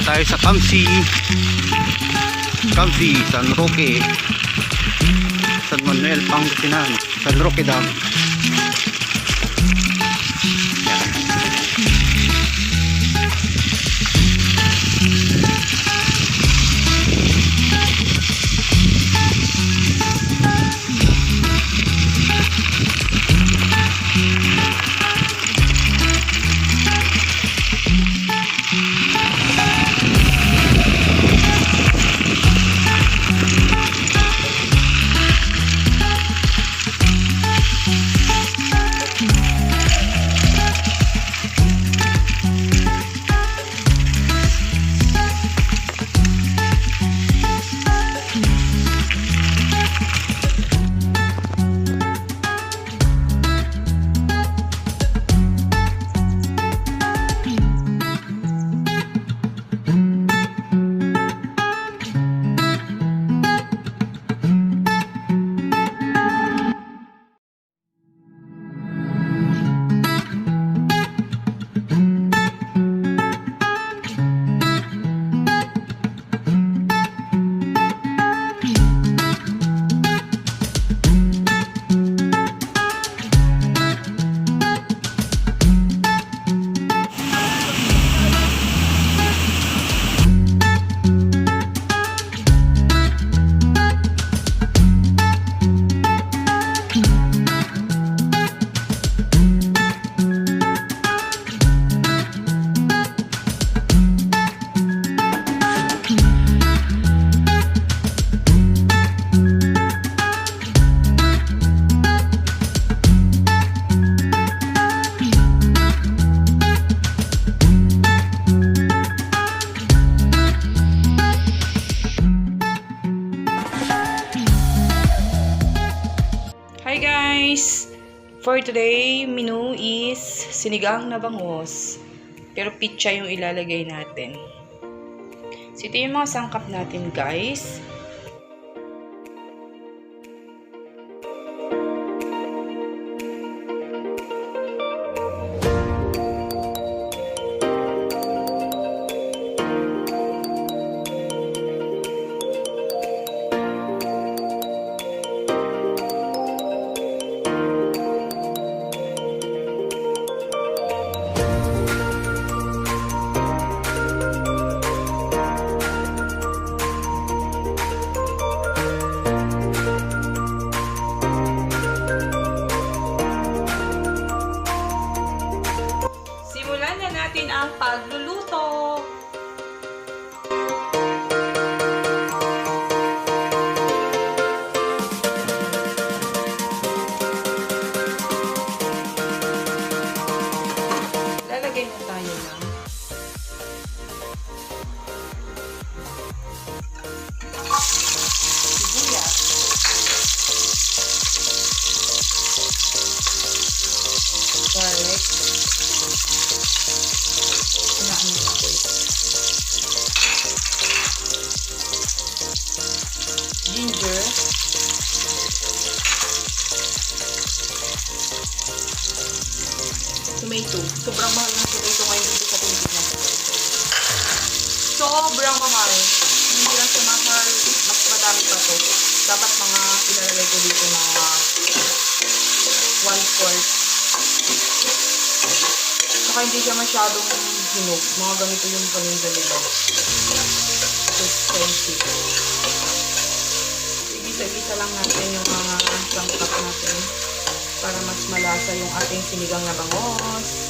tayo sa Kamsi, San Roque, San Manuel, Pangasinan, San Roque Dam. Hi guys! For today, menu is sinigang na bangus. Pero pechay yung ilalagay natin. So ito yung mga sangkap natin guys. Natin ang pagluluto. Lalagay na tayo ng sibuyas, garlic, ginger, tomato. Sobrang mahal ng tomato ngayon dito sa Pilipinas. Sobrang mahal. Hindi lang siya mahal, mas madami pa to. Dapat mga ilalagay ko dito mga 1/4. Saka hindi siya masyadong hinog. Mga ganito yung paninda nila. So expensive. Igisa-gisa lang natin yung mga sangkap natin para mas malasa yung ating sinigang na bangus.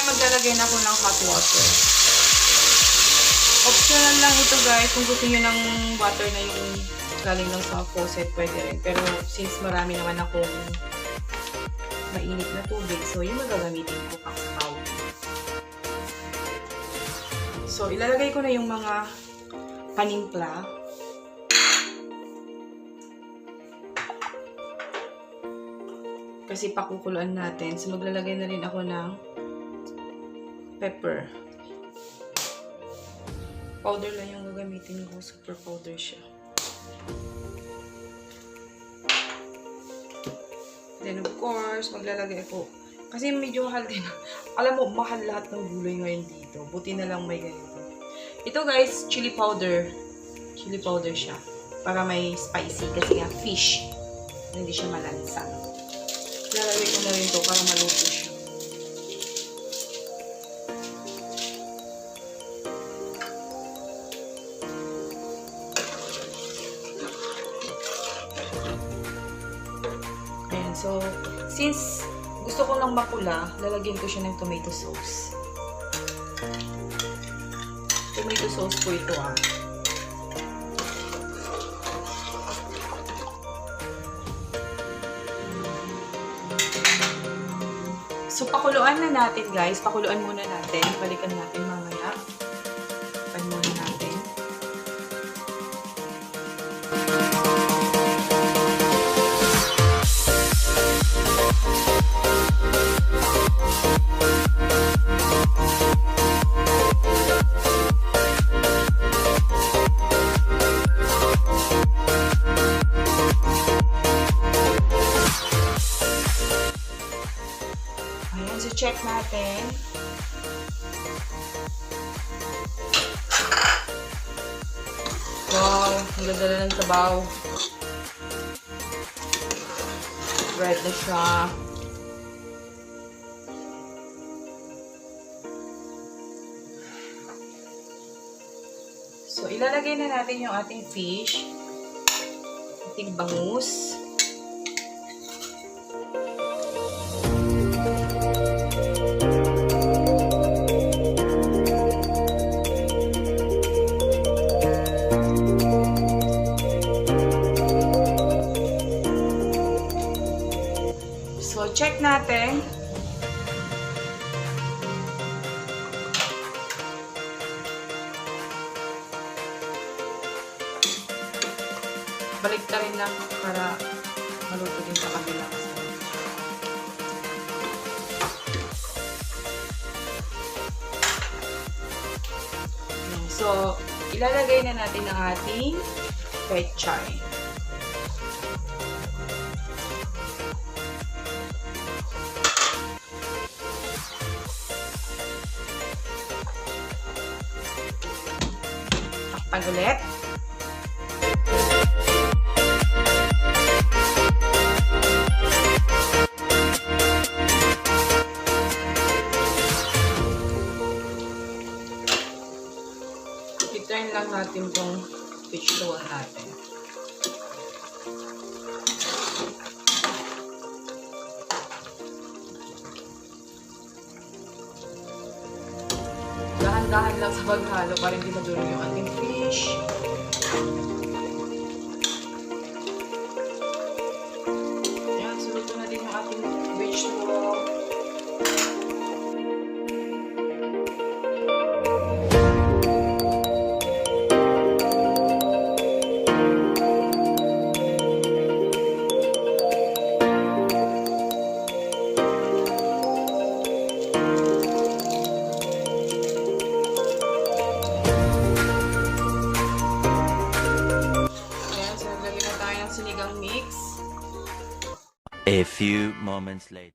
Maglalagay na ako ng hot water. Optional lang ito guys. Kung gusto nyo ng water na yung galing lang sa faucet, pwede rin. Pero since marami naman akong mainit na tubig. So, yung magagamitin ko pang sabaw. So, ilalagay ko na yung mga panimpla. Kasi pakukuluan natin. So, maglalagay na rin ako ng pepper. Powder lang yung gagamitin ko. Super powder siya. Then, of course, maglalagay ako. Kasi medyo mahal din. Alam mo, mahal lahat ng gulay ngayon dito. Buti na lang may ganito. Ito guys, chili powder. Chili powder siya. Para may spicy. Kasi nga, fish. Hindi siya malansa. Lalagay ko na rin ito para maluto siya. Ayan, so, since gusto ko lang mapula, lalagyan ko siya ng tomato sauce. Tomato sauce po ito ah. So, pakuluan na natin guys. Pakuluan muna natin. Balikan natin mamaya. Pan muna natin. Ayan, so check natin. Wow, ang ganda na ng sabaw. Red na siya. So, ilalagay na natin yung ating fish. Ating bangus. So, check natin. Balik na rin lang para maluto din sa kabila. So, ilalagay na natin ang ating pechay. Takpan ulit. I-turn lang natin itong fish roll natin. Dahan-dahan lang sa paghalo para hindi madurog yung ating fish. Ayan, suluto na din yung ating vegetable. Sinigang mix. A few moments later.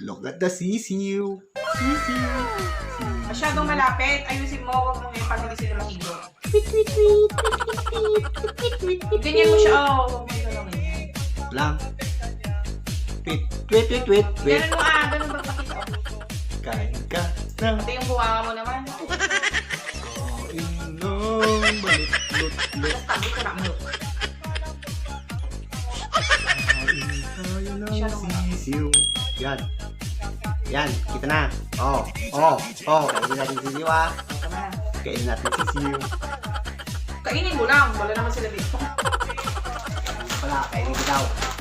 Look at the sisiu. Sisiu. Masyadong malapit. Ayusin mo. Huwag mong ipagalisin na mahigro. Ganyan mo siya. Oh, huwag mo ganun yan. Lang. Tweet, tweet, tweet, tweet, tweet. Ganun mo ganun ba pakita ko? Kain ka ng Ito yung buwanga mo naman. inong balut-lut-lut. Tapos tabi ko na mo. Kain tayo ng sisiu. Yan. Yan, kita na. Kainin natin sisiu ah. Tama na. Kainin natin sisiu. Kainin mo lang. Wala naman sila dito. Wala, kainin ko daw.